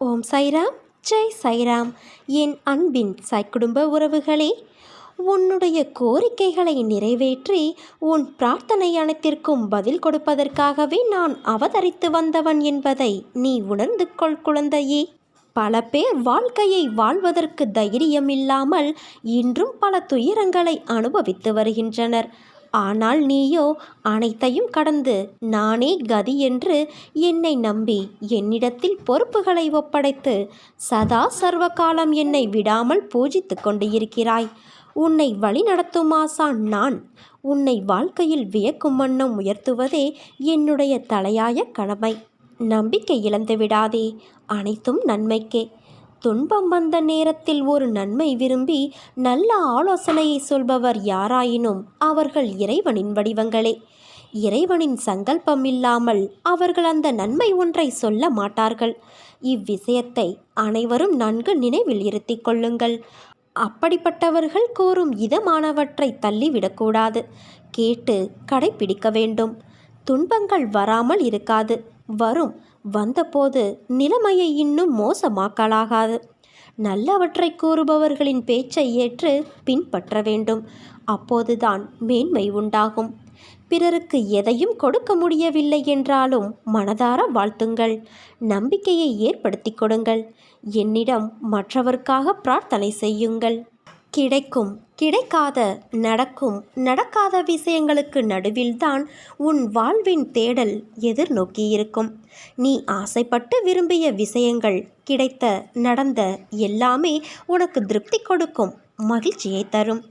ஓம் சாய்ராம், ஜெய் சாய்ராம். என் அன்பின் சாய் குடும்ப உறவுகளே, உன்னுடைய கோரிக்கைகளை நிறைவேற்றி உன் பிரார்த்தனை அனைத்திற்கும் பதில் கொடுப்பதற்காகவே நான் அவதரித்து வந்தவன் என்பதை நீ உணர்ந்து கொள் குழந்தையே. பல பேர் வாழ்க்கையை வாழ்வதற்கு தைரியம் இல்லாமல் இன்றும் பல துயரங்களை அனுபவித்து வருகின்றனர். ஆனால் நீயோ அனைத்தையும் கடந்து நானே கதி என்று என்னை நம்பி என்னிடத்தில் பொறுப்புகளை ஒப்படைத்து சதா சர்வகாலம் என்னை விடாமல் பூஜித்து கொண்டு இருக்கிறாய். உன்னை வழிநடத்தும் ஆசான் நான். உன்னை வாழ்க்கையில் வியக்கும் வண்ணம் உயர்த்துவதே என்னுடைய தலையாய கடமை. நம்பிக்கை இழந்து விடாதே, அனைத்தும் நன்மைக்கே. துன்பம் வந்த நேரத்தில் ஒரு நன்மை விரும்பி நல்ல ஆலோசனையை சொல்பவர் யாராயினும் அவர்கள் இறைவனின் வடிவங்களே. இறைவனின் சங்கல்பம் இல்லாமல் அவர்கள் அந்த நன்மை ஒன்றை சொல்ல மாட்டார்கள். இவ்விஷயத்தை அனைவரும் நன்கு நினைவில் இருத்திக் கொள்ளுங்கள். அப்படிப்பட்டவர்கள் கூறும் இதமானவற்றை தள்ளிவிடக்கூடாது, கேட்டு கடைப்பிடிக்க வேண்டும். துன்பங்கள் வராமல் இருக்காது, வரும். வந்தபோது நிலைமையை இன்னும் மோசமாக்கலாகாது. நல்லவற்றை கூறுபவர்களின் பேச்சை ஏற்று பின்பற்ற வேண்டும். அப்போதுதான் மேன்மை உண்டாகும். பிறருக்கு எதையும் கொடுக்க முடியவில்லை என்றாலும் மனதார வாழ்த்துங்கள். நம்பிக்கையை ஏற்படுத்தி கொடுங்கள். என்னிடம் மற்றவர்க்காக பிரார்த்தனை செய்யுங்கள். கிடைக்கும், கிடைக்காத, நடக்கும், நடக்காத விஷயங்களுக்கு நடுவில்தான் உன் வாழ்வின் தேடல் எதிர்நோக்கியிருக்கும். நீ ஆசைப்பட்டு விரும்பிய விஷயங்கள் கிடைத்த, நடந்த எல்லாமே உனக்கு திருப்தி கொடுக்கும், மகிழ்ச்சியை தரும்.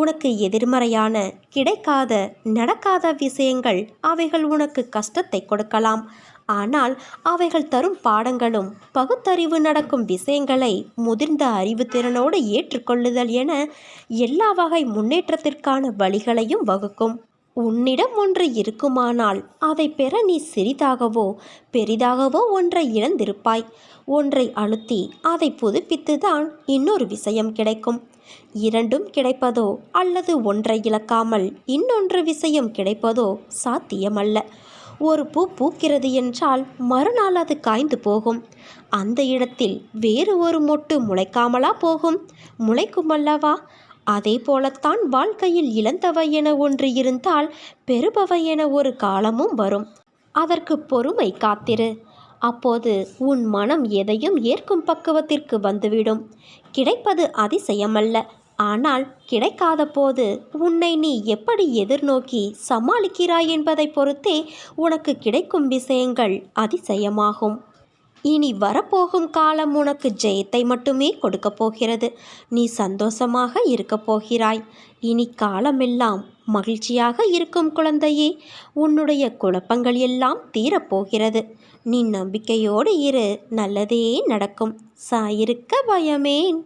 உனக்கு எதிர்மறையான, கிடைக்காத, நடக்காத விஷயங்கள் அவைகள் உனக்கு கஷ்டத்தை கொடுக்கலாம். ஆனால் அவைகள் தரும் பாடங்களும் பகுத்தறிவு நடக்கும் விஷயங்களை முதிர்ந்த அறிவு திறனோடு ஏற்றுக்கொள்ளுதல் என எல்லா வகை முன்னேற்றத்திற்கான வழிகளையும் வகுக்கும். உன்னிடம் ஒன்று இருக்குமானால் அதை பெற நீ சிறிதாகவோ பெரிதாகவோ ஒன்றை இழந்திருப்பாய். ஒன்றை அழுத்தி அதை புதுப்பித்துதான் இன்னொரு விஷயம் கிடைக்கும். இரண்டும் கிடைப்பதோ அல்லது ஒன்றை இழக்காமல் இன்னொன்று விஷயம் கிடைப்பதோ சாத்தியமல்ல. ஒரு பூ பூக்கிறது என்றால் மறுநாள் அது காய்ந்து போகும். அந்த இடத்தில் வேறு ஒரு மொட்டு முளைக்காமலா போகும்? முளைக்கும் அல்லவா? அதே போலத்தான் வாழ்க்கையில் இழந்தவை என ஒன்று இருந்தால் பெறுபவை என ஒரு காலமும் வரும். அதற்கு பொறுமை காத்திரு. அப்போது உன் மனம் எதையும் ஏற்கும் பக்குவத்திற்கு வந்துவிடும். கிடைப்பது அதிசயமல்ல. ஆனால் கிடைக்காத போது உன்னை நீ எப்படி எதிர்நோக்கி சமாளிக்கிறாய் என்பதை பொறுத்தே உனக்கு கிடைக்கும் விஷயங்கள் அதிசயமாகும். இனி வரப்போகும் காலம் உனக்கு ஜெயத்தை மட்டுமே கொடுக்கப் போகிறது. நீ சந்தோஷமாக இருக்கப் போகிறாய். இனி காலமெல்லாம் மகிழ்ச்சியாக இருக்கும் குழந்தையே. உன்னுடைய குழப்பங்கள் எல்லாம் தீரப்போகிறது. நீ நம்பிக்கையோடு இரு, நல்லதே நடக்கும். சாயிருக்க பயமேன்.